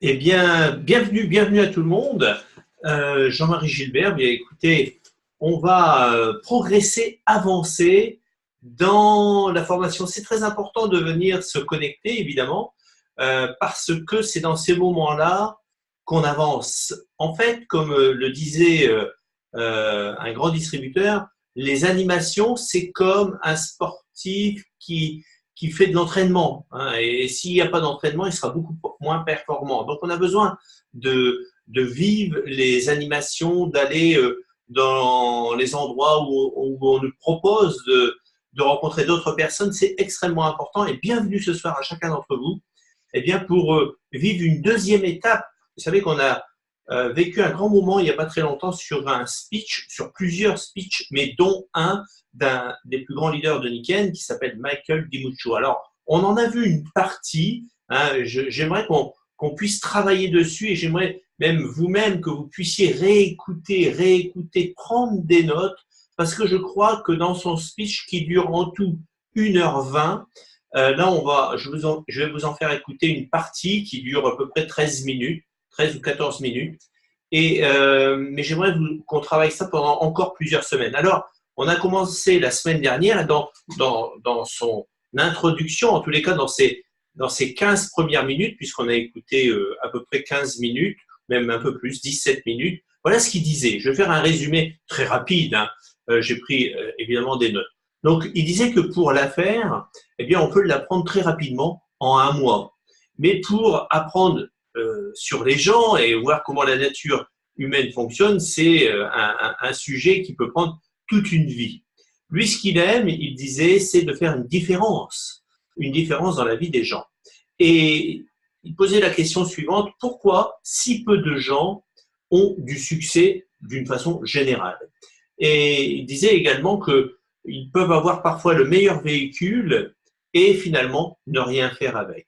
Eh bien, bienvenue à tout le monde. Jean-Marie Gilbert, bien écoutez, on va progresser, avancer dans la formation. C'est très important de venir se connecter, évidemment, parce que c'est dans ces moments-là qu'on avance. En fait, comme le disait un grand distributeur, les animations, c'est comme un sportif qui fait de l'entraînement, hein, et s'il n'y a pas d'entraînement, il sera beaucoup moins performant. Donc, on a besoin de vivre les animations, d'aller dans les endroits où on nous propose de rencontrer d'autres personnes. C'est extrêmement important. Et bienvenue ce soir à chacun d'entre vous, eh bien, pour vivre une deuxième étape. Vous savez qu'on a vécu un grand moment il n'y a pas très longtemps sur un speech, sur plusieurs speeches, mais dont un d'un des plus grands leaders de Nikken qui s'appelle Michael Dimuccio. Alors, on en a vu une partie. Hein, j'aimerais qu'on puisse travailler dessus et j'aimerais même vous-même que vous puissiez réécouter, prendre des notes, parce que je crois que dans son speech qui dure en tout 1h20, là, je vais vous en faire écouter une partie qui dure à peu près 13 minutes, 13 ou 14 minutes. Mais j'aimerais qu'on travaille ça pendant encore plusieurs semaines. Alors, on a commencé la semaine dernière dans son introduction, en tous les cas dans ces 15 premières minutes, puisqu'on a écouté à peu près 15 minutes, même un peu plus, 17 minutes. Voilà ce qu'il disait. Je vais faire un résumé très rapide. Hein. J'ai pris évidemment des notes. Donc, il disait que pour la faire, eh bien, on peut l'apprendre très rapidement en un mois. Mais pour apprendre sur les gens et voir comment la nature humaine fonctionne, c'est un sujet qui peut prendre toute une vie. Lui, ce qu'il aime, il disait, c'est de faire une différence dans la vie des gens. Et il posait la question suivante, pourquoi si peu de gens ont du succès d'une façon générale? Et il disait également qu'ils peuvent avoir parfois le meilleur véhicule et finalement ne rien faire avec.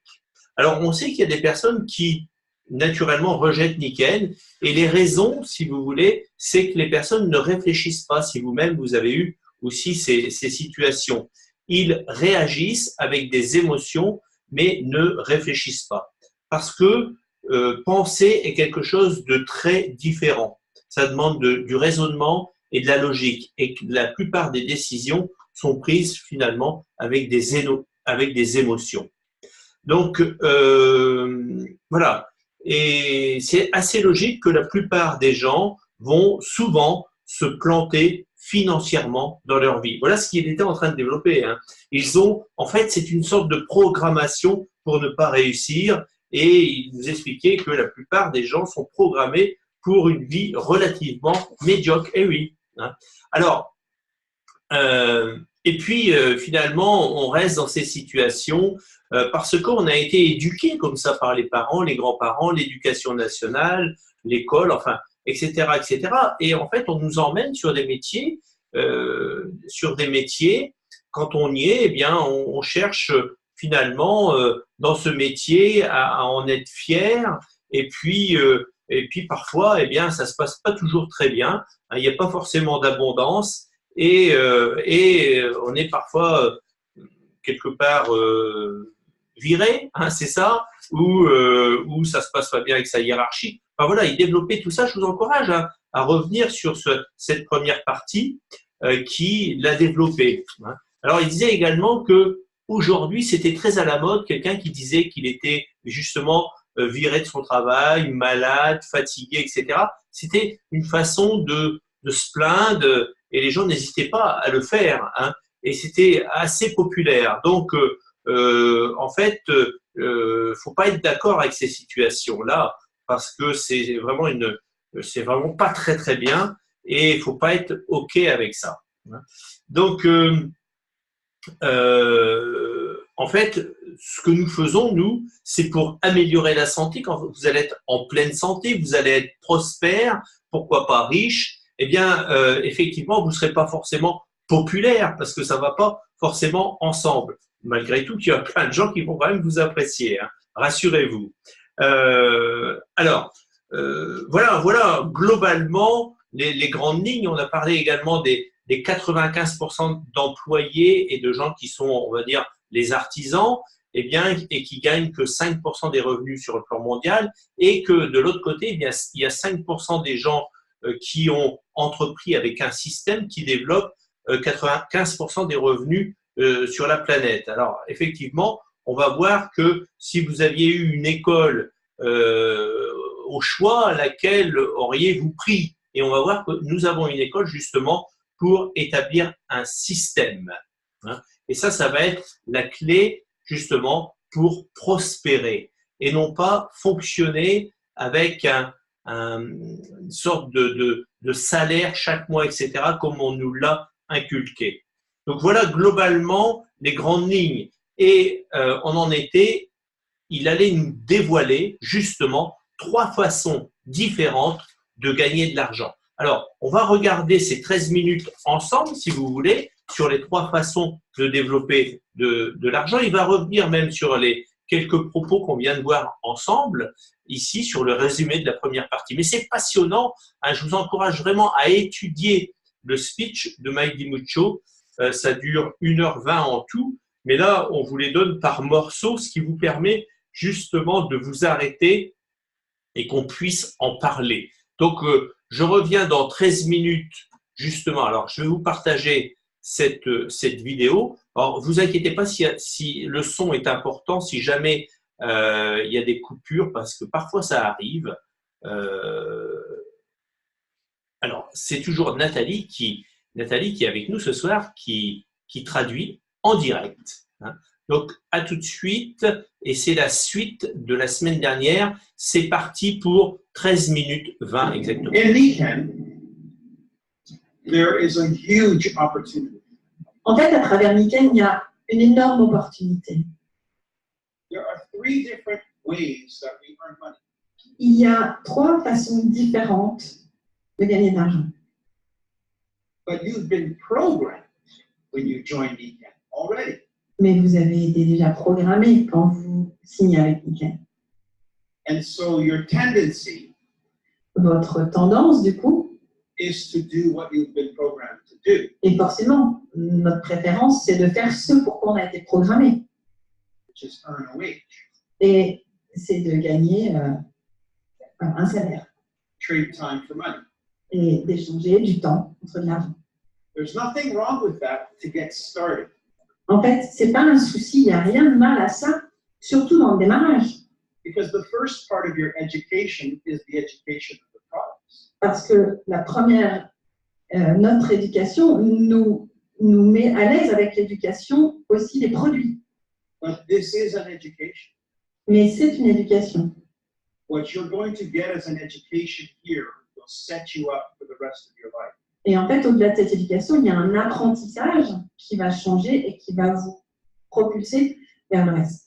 Alors, on sait qu'il y a des personnes qui naturellement rejettent Nikken et les raisons, si vous voulez, c'est que les personnes ne réfléchissent pas. Si vous-même, vous avez eu aussi ces situations. Ils réagissent avec des émotions, mais ne réfléchissent pas. Parce que penser est quelque chose de très différent. Ça demande du raisonnement et de la logique. Et que la plupart des décisions sont prises finalement avec des émotions. Donc, voilà. Et c'est assez logique que la plupart des gens vont souvent se planter financièrement dans leur vie. Voilà ce qu'il était en train de développer. Hein. En fait, c'est une sorte de programmation pour ne pas réussir. Et il nous expliquait que la plupart des gens sont programmés pour une vie relativement médiocre. Et oui. Hein. Alors, et puis, finalement, on reste dans ces situations parce qu'on a été éduqué comme ça par les parents, les grands-parents, l'éducation nationale, l'école, enfin, etc., etc. Et en fait, on nous emmène sur des métiers. Quand on y est, eh bien, on cherche finalement dans ce métier à en être fier. Et puis parfois, eh bien, ça se passe pas toujours très bien. Il n'y a pas forcément d'abondance et on est parfois quelque part viré, hein, c'est ça, ou ça se passe pas bien avec sa hiérarchie. Enfin voilà, il développait tout ça. Je vous encourage à revenir sur cette première partie qui l'a développé. Hein. Alors il disait également que aujourd'hui c'était très à la mode quelqu'un qui disait qu'il était justement viré de son travail, malade, fatigué, etc. C'était une façon de se plaindre et les gens n'hésitaient pas à le faire. Hein, et c'était assez populaire. Donc, en fait, faut pas être d'accord avec ces situations-là parce que c'est vraiment pas très très bien et il faut pas être ok avec ça. Hein. Donc, en fait, ce que nous faisons, nous, c'est pour améliorer la santé. Quand vous allez être en pleine santé, vous allez être prospère, pourquoi pas riche, eh bien, effectivement, vous ne serez pas forcément populaire parce que ça ne va pas forcément ensemble. Malgré tout, il y a plein de gens qui vont quand même vous apprécier, hein, rassurez-vous. Alors, voilà globalement les grandes lignes. On a parlé également des 95% d'employés et de gens qui sont, on va dire, les artisans. eh bien, et qui gagnent que 5% des revenus sur le plan mondial, et que de l'autre côté, eh bien, il y a 5% des gens qui ont entrepris avec un système qui développe 95% des revenus sur la planète. Alors, effectivement, on va voir que si vous aviez eu une école au choix, laquelle auriez-vous pris? Et on va voir que nous avons une école justement pour établir un système. Et ça va être la clé justement pour prospérer et non pas fonctionner avec une sorte de salaire chaque mois, etc., comme on nous l'a inculqué. Donc voilà globalement les grandes lignes. Et on en était, il allait nous dévoiler justement 3 façons différentes de gagner de l'argent. Alors, on va regarder ces 13 minutes ensemble, si vous voulez, sur les 3 façons de développer de l'argent. Il va revenir même sur les quelques propos qu'on vient de voir ensemble, ici, sur le résumé de la première partie. Mais c'est passionnant, hein, je vous encourage vraiment à étudier le speech de Mike DiMuccio. Ça dure 1h20 en tout, mais là, on vous les donne par morceaux, ce qui vous permet justement de vous arrêter et qu'on puisse en parler. Donc, je reviens dans 13 minutes, justement. Alors, je vais vous partager cette vidéo. Alors, vous inquiétez pas si le son est important, si jamais il y a des coupures, parce que parfois ça arrive. Alors, c'est toujours Nathalie qui est avec nous ce soir, qui traduit en direct. Hein. Donc, à tout de suite, et c'est la suite de la semaine dernière. C'est parti pour 13 minutes 20 exactement. In Nikan, there is a huge opportunity. En fait, à travers Nikan, il y a une énorme opportunité. There are 3 different ways that we earn money. Il y a 3 façons différentes de gagner de l'argent. But you've been programmed when you join Nikan already. Mais vous avez été déjà programmé quand vous signez avec Nikan. And so your tendency Votre tendance, du coup, is to do what you've been programmed to do, et forcément, notre préférence, c'est de faire ce pour quoi on a été programmé. which is earn a wage, Et c'est de gagner un salaire trade time for money. et d'échanger du temps contre de l'argent. There's nothing wrong with that to get started. En fait, c'est pas un souci, il n'y a rien de mal à ça, surtout dans le démarrage. Because the first part of your education is the education of the products. Parce que la première, notre éducation nous met à l'aise avec l'éducation aussi des produits. But this is an education. Mais c'est une éducation. What you're going to get as an education here will set you up for the rest of your life. Et en fait, au-delà de cette éducation, il y a un apprentissage qui va changer et qui va vous propulser vers le reste.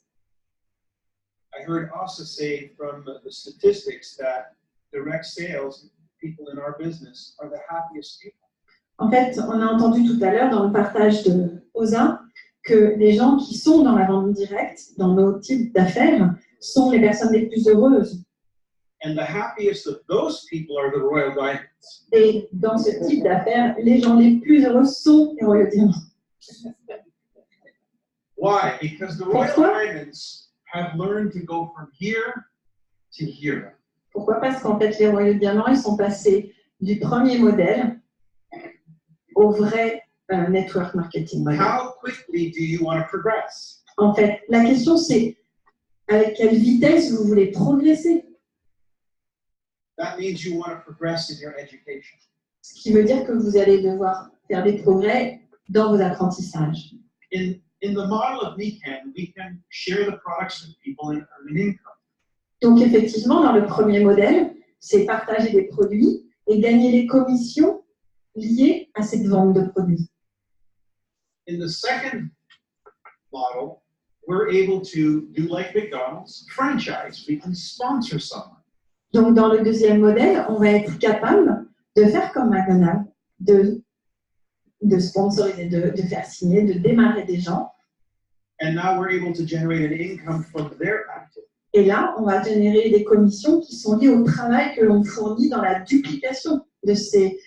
I heard Asa say from the statistics that direct sales people in our business are the happiest people. En fait, on a entendu tout à l'heure dans le partage de OSA que les gens qui sont dans la vente directe, dans nos types d'affaires, sont les personnes les plus heureuses. And the happiest of those people are the Royal Diamonds. Et dans ce type d'affaires, les gens les plus heureux sont les Royal Diamonds. Why? Because the Royal Pourquoi? Diamonds have learned to go from here to here. Pourquoi? Parce qu'en fait, les Royal Diamonds, ils sont passés du premier modèle au vrai network marketing model. How quickly do you want to progress? En fait, la question c'est avec quelle vitesse vous voulez progresser? That means you want to progress in your education. Ce qui veut dire que vous allez devoir faire des progrès dans vos apprentissages. In the model of Nikan, we can share the products with people and earn an income. Donc effectivement, dans le premier modèle, c'est partager des produits et gagner les commissions liées à cette vente de produits. In the second model, we're able to do like McDonald's, franchise. We can sponsor someone. Donc dans le deuxième modèle, on va être capable de faire comme McDonald's, de sponsoriser, de faire signer, de démarrer des gens. And now we're able to generate an income from their activity. Et là, on va générer des commissions qui sont liées au travail que l'on fournit dans la duplication de ces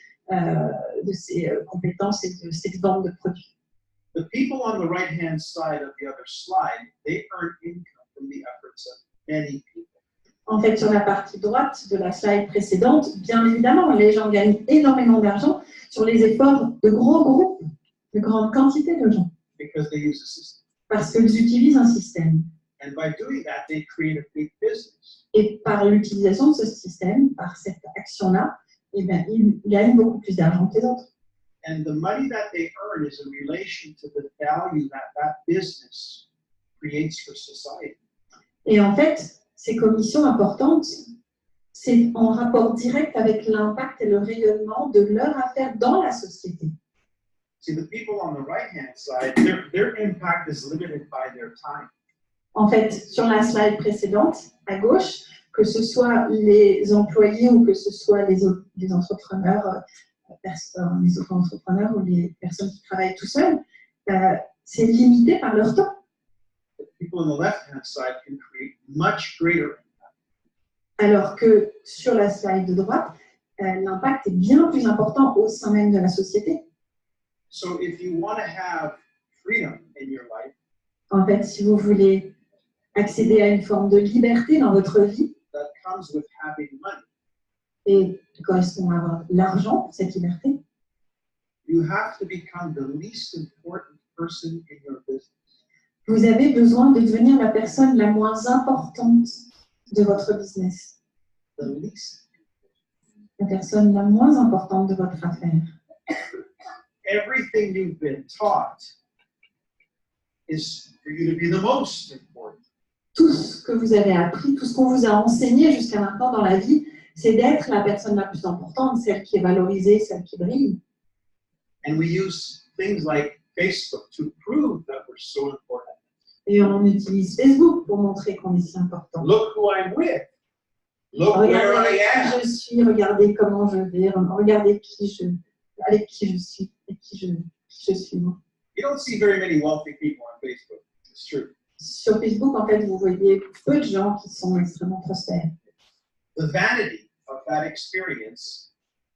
compétences et de cette vente de produits. The people on the right-hand side of the other slide, they earn income from the efforts of many people. En fait, sur la partie droite de la slide précédente, bien évidemment, les gens gagnent énormément d'argent sur les efforts de gros groupes, de grandes quantités de gens, Because they use the system. parce qu'ils utilisent un système. And by doing that, they create a big business. Et par l'utilisation de ce système, par cette action-là, eh bien, ils gagnent beaucoup plus d'argent que les autres. And the money that they earn is in relation to the value that that business creates for society. Et en fait, ces commissions importantes, c'est en rapport direct avec l'impact et le rayonnement de leur affaire dans la société. See, the people on the right-hand side, their impact is limited by their time. En fait, sur la slide précédente, à gauche, que ce soit les employés ou que ce soit les entrepreneurs, les auto-entrepreneurs ou les personnes qui travaillent tout seuls, c'est limité par leur temps. People on the left-hand side can create much greater impact. Alors que sur la slide de droite, l'impact est bien plus important au sein même de la société. So if you want to have freedom in your life, En fait, si vous voulez accéder à une forme de liberté dans votre vie, that comes with having money. et qui correspond à avoir l'argent, cette liberté, You have to become the least important person in your business. vous avez besoin de devenir la personne la moins importante de votre business, The least. la personne la moins importante de votre affaire. Everything you've been taught is for you to be the most important. Tout ce que vous avez appris, tout ce qu'on vous a enseigné jusqu'à maintenant dans la vie, c'est d'être la personne la plus importante, celle qui est valorisée, celle qui brille. And we use things like Facebook to prove that we're so important. Et on utilise Facebook pour montrer qu'on est si important. Look who I'm with. Look where I Regardez am. qui je suis, regardez comment je vais, regardez avec qui je suis et qui je suis moi. You don't see very many wealthy people on Facebook. It's true. Sur Facebook, en fait, vous voyez peu de gens qui sont extrêmement prospères. The vanity of that experience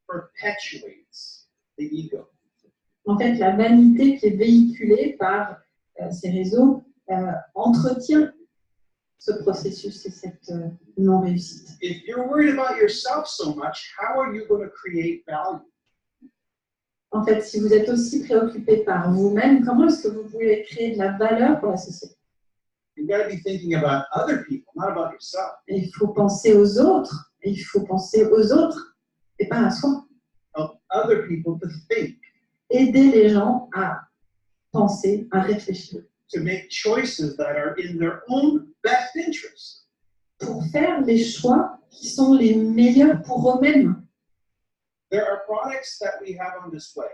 perpetuates the ego. En fait, la vanité qui est véhiculée par ces réseaux entretient ce processus et cette non-réussite. If you're worried about yourself so much, how are you going to create value? En fait, si vous êtes aussi préoccupé par vous-même, comment est-ce que vous pouvez créer de la valeur pour la société? You've got to be thinking about other people, not about yourself. Et il faut penser aux autres, et il faut penser aux autres, et pas à soi. Help other people to think, Aider les gens à penser, à réfléchir, to make choices that are in their own best interest. pour faire les choix qui sont les meilleurs pour eux-mêmes. There are products that we have on display.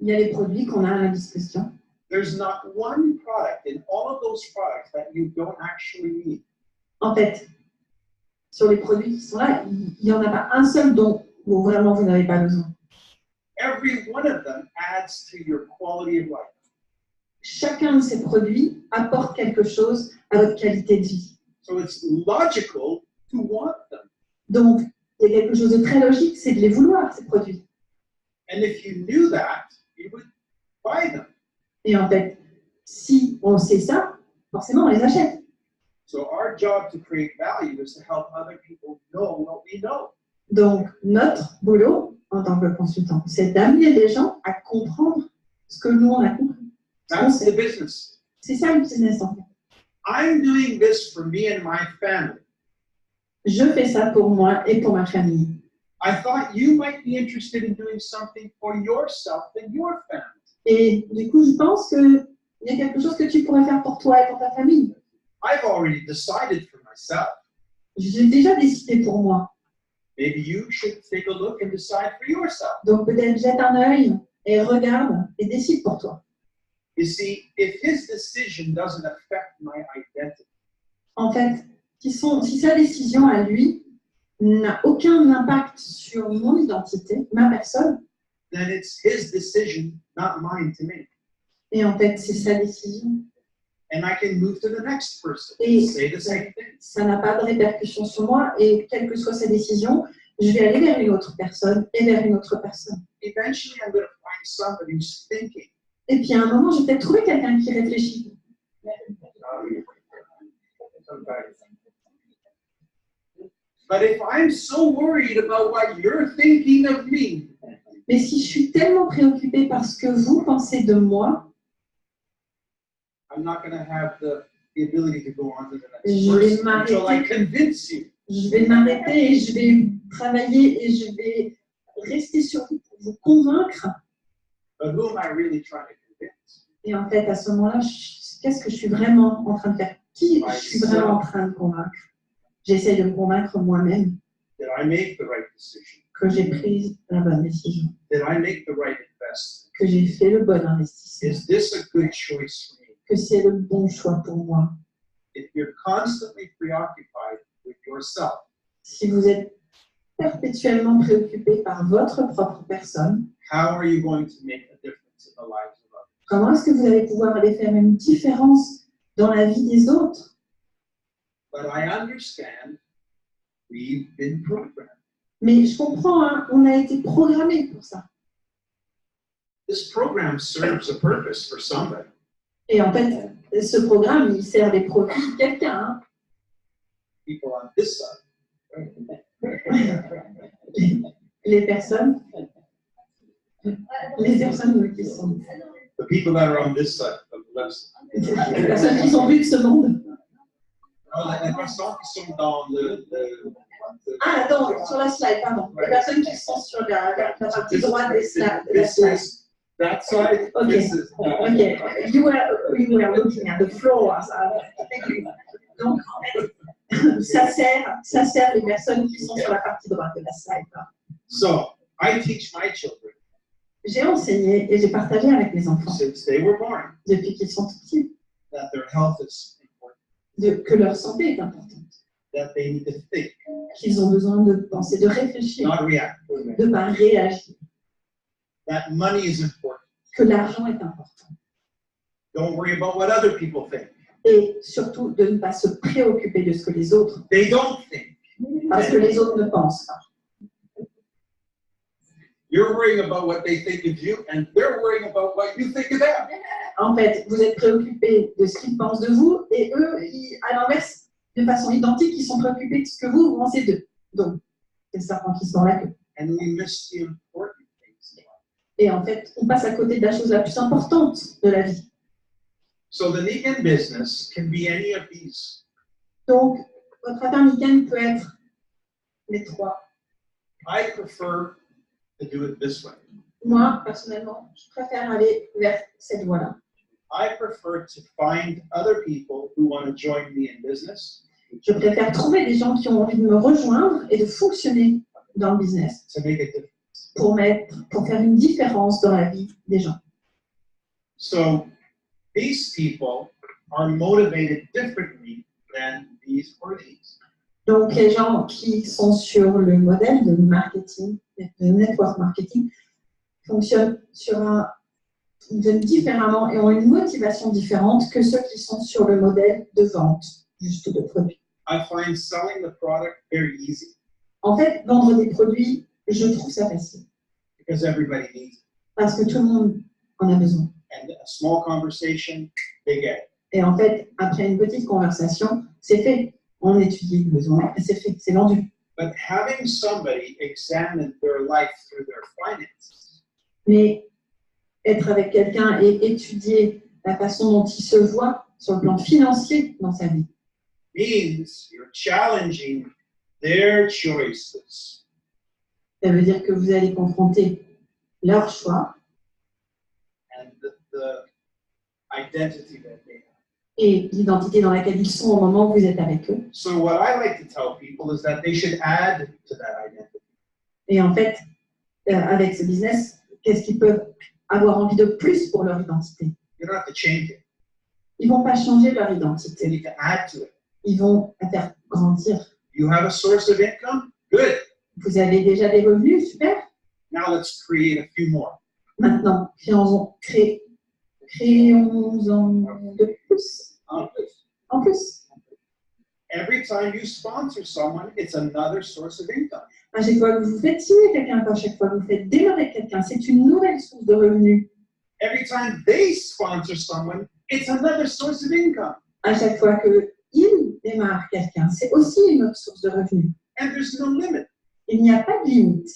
Il y a les produits qu'on a à la disposition. There's not one product in all of those products that you don't actually need. En fait, sur les produits qui sont là, il n'y en a pas un seul dont vraiment vous n'avez pas besoin. Every one of them adds to your quality of life. Chacun de ces produits apporte quelque chose à votre qualité de vie. So it's logical to want them. Donc, il y a quelque chose de très logique, c'est de les vouloir, ces produits. And if you knew that, you would buy them. Et en fait, si on sait ça, forcément, on les achète. So our job to create value is to help other people know what we know. Donc, notre boulot, en tant que consultant, c'est d'amener les gens à comprendre ce que nous, on a compris. That's the business. C'est ça le business, en fait. I'm doing this for me and my family. Je fais ça pour moi et pour ma famille. I thought you might be interested in doing something for yourself and your family. Et du coup, je pense qu'il y a quelque chose que tu pourrais faire pour toi et pour ta famille. I've already decided for myself. J'ai déjà décidé pour moi. Maybe you should take a look and decide for yourself. Donc peut-être jette un œil et regarde et décide pour toi. You see, if his decision doesn't affect my identity, En fait, si sa décision à lui n'a aucun impact sur mon identité, ma personne, then it's his decision, not mine to make. et en fait c'est sa décision, And I can move to the next person Et- and say the same thing. ça n'a pas de répercussion sur moi et quelle que soit sa décision, je vais aller vers une autre personne et vers une autre personne. Eventually, I'm going to find somebody who's thinking Et puis à un moment, j'ai peut-être trouvé quelqu'un qui réfléchit. But if I'm so worried about what you're thinking of me, Mais si je suis tellement préoccupée par ce que vous pensez de moi, I'm not going to have the ability to go on to the next Je vais person until I convince you. je vais m'arrêter et je vais travailler et je vais rester sur vous pour vous convaincre. But who am I really trying to convince? Et en fait, à ce moment-là, qu'est-ce que je suis vraiment en train de faire? Qui je suis vraiment en train de convaincre? J'essaie de me convaincre moi-même Did I make the right decision? que j'ai pris la bonne décision, Did I make the right investment? que j'ai fait le bon investissement, Is this a good choice for me? que c'est le bon choix pour moi. If you're constantly preoccupied with yourself, Si vous êtes perpétuellement préoccupé par votre propre personne, how are you going to make a difference in the lives of others? comment est-ce que vous allez pouvoir aller faire une différence dans la vie des autres? But I understand we've been programmed. Mais je comprends, hein, on a été programmé pour ça. This program serves a purpose for somebody. Et en fait, ce programme, il sert les profits de quelqu'un. Hein. People on this side. Les personnes qui sont, The people that are on this side of the left side. les personnes qui sont vues de ce monde. Oh, les personnes qui sont dans le Ah, attends, sur la slide, pardon. Les personnes qui sont sur la partie droite de la slide. That side. Okay. This is, Okay, you were looking at the floor. Donc, en fait, ça sert les personnes qui sont sur la partie droite de la slide. So, I teach my children J'ai enseigné et j'ai partagé avec mes enfants since they were born depuis qu'ils sont tout petits that their health is important, que leur santé est importante, that they need to think, qu'ils ont besoin de penser, de réfléchir, not react, de ne pas réagir, that money is important. que l'argent est important. Don't worry about what other people think. Et surtout de ne pas se préoccuper de ce que les autres, They don't think. parce que les autres ne pensent pas. You're worrying about what they think of you, and they're worrying about what you think of them. En fait, vous êtes préoccupé de ce qu'ils pensent de vous, et eux, à l'inverse, de façon identique, ils sont préoccupés de ce que vous pensez d'eux. Donc, c'est le serpent qui se mord la queue. And we miss the important things in life. Et en fait, on passe à côté de la chose la plus importante de la vie. So the Nikan business can be any of these. Donc, votre affaire Nikan peut être les trois. I prefer to do it this way. Moi, personnellement, je préfère aller vers cette voie-là. I prefer to find other people who want to join me in business, Je préfère trouver des gens qui ont envie de me rejoindre et de fonctionner dans le business to make a difference. pour faire une différence dans la vie des gens. So these people are motivated differently than these or these. Donc, les gens qui sont sur le modèle de marketing, de network marketing, fonctionnent différemment et ont une motivation différente que ceux qui sont sur le modèle de vente, juste de produits. I find selling the product very easy En fait, vendre des produits, je trouve ça facile because everybody needs it. parce que tout le monde en a besoin. And a small conversation, they get it. Et en fait, après une petite conversation, c'est fait. On étudie le besoin et c'est fait, c'est vendu. But having somebody examine their life through their finances Mais être avec quelqu'un et étudier la façon dont il se voit sur le plan financier dans sa vie, means you're challenging their choices. ça veut dire que vous allez confronter leurs choix And the identity that they have. et l'identité dans laquelle ils sont au moment où vous êtes avec eux. So what I like to tell people is that they should add to that identity. Et en fait, avec ce business, qu'est-ce qu'ils peuvent avoir envie de plus pour leur identité? You don't have to change it. Ils vont pas changer leur You identité. need to add to it. Ils vont la faire grandir. You have a source of income? Good. Vous avez déjà des revenus, super. Now let's create a few more. Maintenant, créons-en de plus. En plus. Every time you sponsor someone, it's another source of income. À chaque fois que vous faites signer quelqu'un, à chaque fois que vous faites démarrer quelqu'un, c'est une nouvelle source de revenus. Every time they sponsor someone, it's another source of income. À chaque fois qu'ils démarrent quelqu'un, c'est aussi une autre source de revenus. And there's no limit. Il n'y a pas de limite.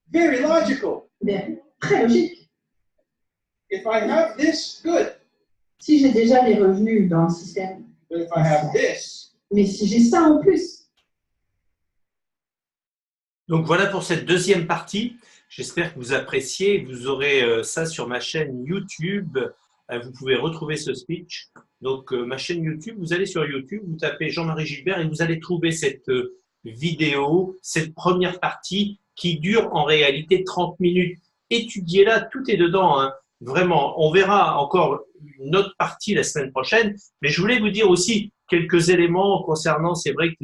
Very logical. Mais très logique. If I have this, good. Si j'ai déjà les revenus dans le système, But if I have this, mais si j'ai ça en plus, Donc voilà pour cette deuxième partie. J'espère que vous appréciez. Vous aurez ça sur ma chaîne YouTube. Vous pouvez retrouver ce speech. Donc ma chaîne YouTube, vous allez sur YouTube, vous tapez Jean-Marie Gilbert et vous allez trouver cette vidéo, cette première partie qui dure en réalité 30 minutes. Étudiez-la, tout est dedans, hein. Vraiment. On verra encore une autre partie la semaine prochaine, mais je voulais vous dire aussi quelques éléments concernant, c'est vrai que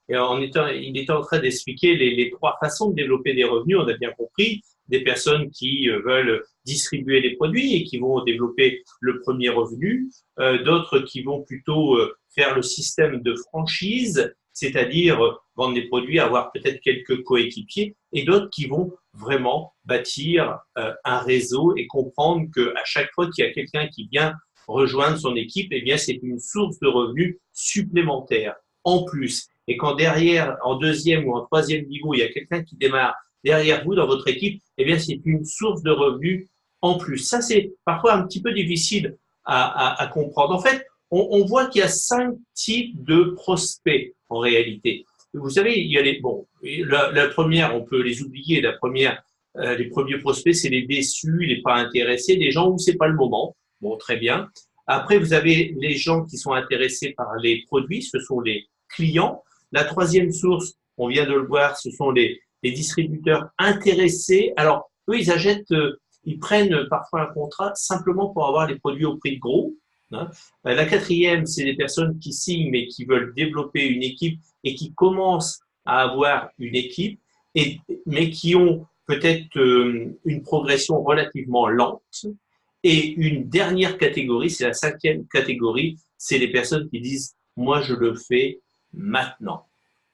il était en train d'expliquer les trois façons de développer des revenus, on a bien compris, des personnes qui veulent distribuer les produits et qui vont développer le premier revenu, d'autres qui vont plutôt faire le système de franchise, c'est-à-dire vendre des produits, avoir peut-être quelques coéquipiers, et d'autres qui vont vraiment bâtir un réseau et comprendre qu'à chaque fois qu'il y a quelqu'un qui vient rejoindre son équipe, eh bien c'est une source de revenus supplémentaire en plus. Et quand derrière, en deuxième ou en troisième niveau, il y a quelqu'un qui démarre derrière vous dans votre équipe, eh bien c'est une source de revenus en plus. Ça, c'est parfois un petit peu difficile à comprendre. En fait, on voit qu'il y a 5 types de prospects en réalité. Vous savez, il y a la première, on peut les oublier. La première, les premiers prospects, c'est les déçus, les pas intéressés, les gens où c'est pas le moment. Bon, très bien. Après, vous avez les gens qui sont intéressés par les produits, ce sont les clients. La troisième source, on vient de le voir, ce sont les distributeurs intéressés. Alors, eux, ils prennent parfois un contrat simplement pour avoir les produits au prix de gros. Hein. La quatrième, c'est les personnes qui signent mais qui veulent développer une équipe et qui commencent à avoir une équipe, mais qui ont peut-être une progression relativement lente. Et une dernière catégorie, c'est la cinquième catégorie, c'est les personnes qui disent « moi, je le fais maintenant ».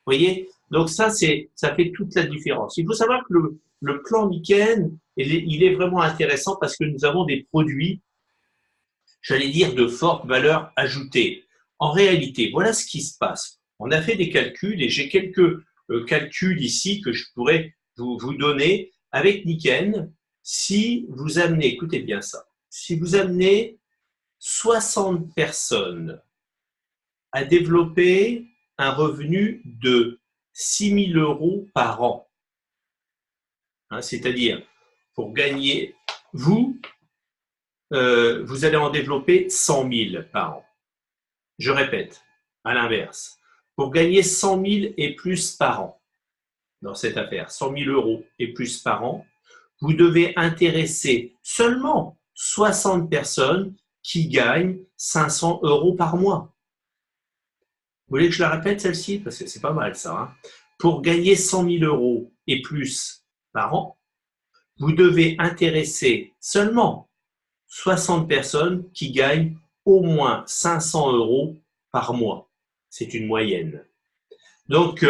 Vous voyez? Donc ça fait toute la différence. Il faut savoir que le plan Nikken, il est vraiment intéressant parce que nous avons des produits, j'allais dire, de forte valeur ajoutée. En réalité, voilà ce qui se passe. On a fait des calculs et j'ai quelques calculs ici que je pourrais vous donner avec Nikken. Si vous amenez, écoutez bien ça, si vous amenez 60 personnes à développer un revenu de 6 000 € par an, hein, c'est-à-dire pour gagner, vous allez en développer 100 000 par an. Je répète, à l'inverse, pour gagner 100 000 et plus par an dans cette affaire, 100 000 € et plus par an, vous devez intéresser seulement 60 personnes qui gagnent 500 € par mois. Vous voulez que je la répète celle-ci? Parce que c'est pas mal ça. Hein. Pour gagner 100 000 € et plus par an, vous devez intéresser seulement 60 personnes qui gagnent au moins 500 € par mois. C'est une moyenne. Donc,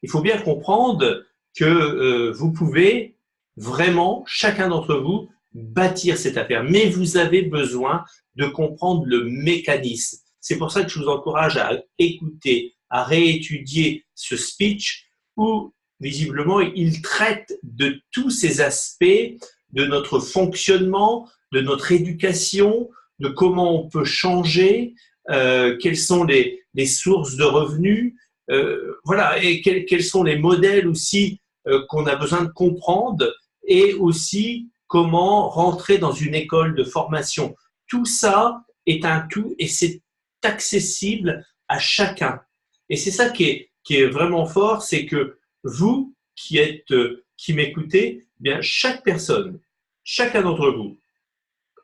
il faut bien comprendre que vous pouvez vraiment, chacun d'entre vous, bâtir cette affaire. Mais vous avez besoin de comprendre le mécanisme. C'est pour ça que je vous encourage à écouter, à réétudier ce speech où, visiblement, il traite de tous ces aspects de notre fonctionnement, de notre éducation, de comment on peut changer, quelles sont les sources de revenus, voilà, et quels sont les modèles aussi qu'on a besoin de comprendre, et aussi comment rentrer dans une école de formation. Tout ça est un tout et c'est accessible à chacun. Et c'est ça qui est vraiment fort, c'est que vous qui m'écoutez, bien chaque personne, chacun d'entre vous,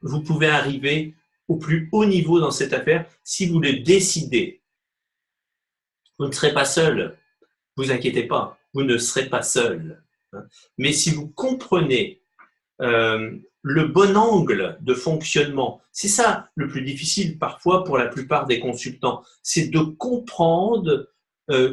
vous pouvez arriver au plus haut niveau dans cette affaire si vous le décidez. Vous ne serez pas seul, vous inquiétez pas, vous ne serez pas seul. Mais si vous comprenez le bon angle de fonctionnement, c'est ça le plus difficile parfois pour la plupart des consultants, c'est de comprendre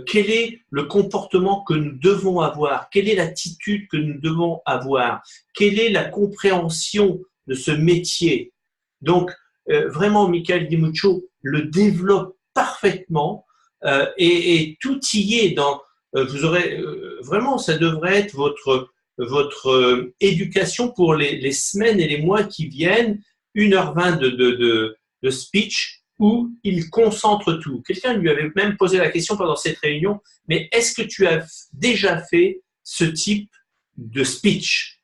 quel est le comportement que nous devons avoir, quelle est l'attitude que nous devons avoir, quelle est la compréhension de ce métier. Donc, vraiment, Michael DiMuccio le développe parfaitement et tout y est dans. Vous aurez vraiment, ça devrait être votre éducation pour les semaines et les mois qui viennent. 1h20 de speech où il concentre tout. Quelqu'un lui avait même posé la question pendant cette réunion, mais est-ce que tu as déjà fait ce type de speech?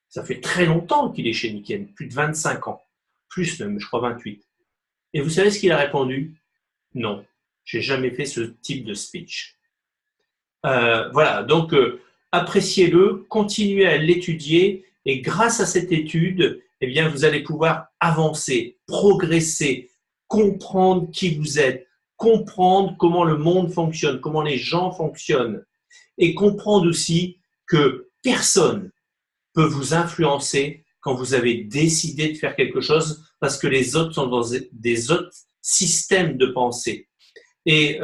Ça fait très longtemps qu'il est chez Nikken, plus de 25 ans, plus même, je crois 28. Et vous savez ce qu'il a répondu? Non, j'ai jamais fait ce type de speech. Voilà, donc appréciez-le, continuez à l'étudier et grâce à cette étude, eh bien, vous allez pouvoir avancer, progresser, comprendre qui vous êtes, comprendre comment le monde fonctionne, comment les gens fonctionnent et comprendre aussi que personne peut vous influencer quand vous avez décidé de faire quelque chose parce que les autres sont dans des autres systèmes de pensée. Et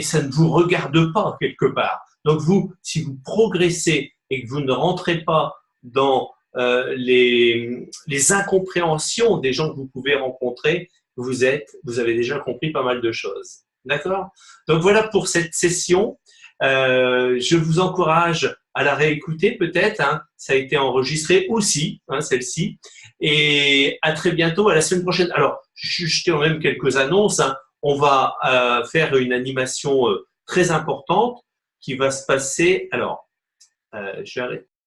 ça ne vous regarde pas quelque part. Donc vous, si vous progressez et que vous ne rentrez pas dans les incompréhensions des gens que vous pouvez rencontrer, vous avez déjà compris pas mal de choses. D'accord? Donc voilà pour cette session. Je vous encourage à la réécouter peut-être. Hein. Ça a été enregistré aussi, hein, celle-ci. Et à très bientôt, à la semaine prochaine. Alors, je tiens même quelques annonces. Hein. On va faire une animation très importante qui va se passer. Alors, je vais arrêter.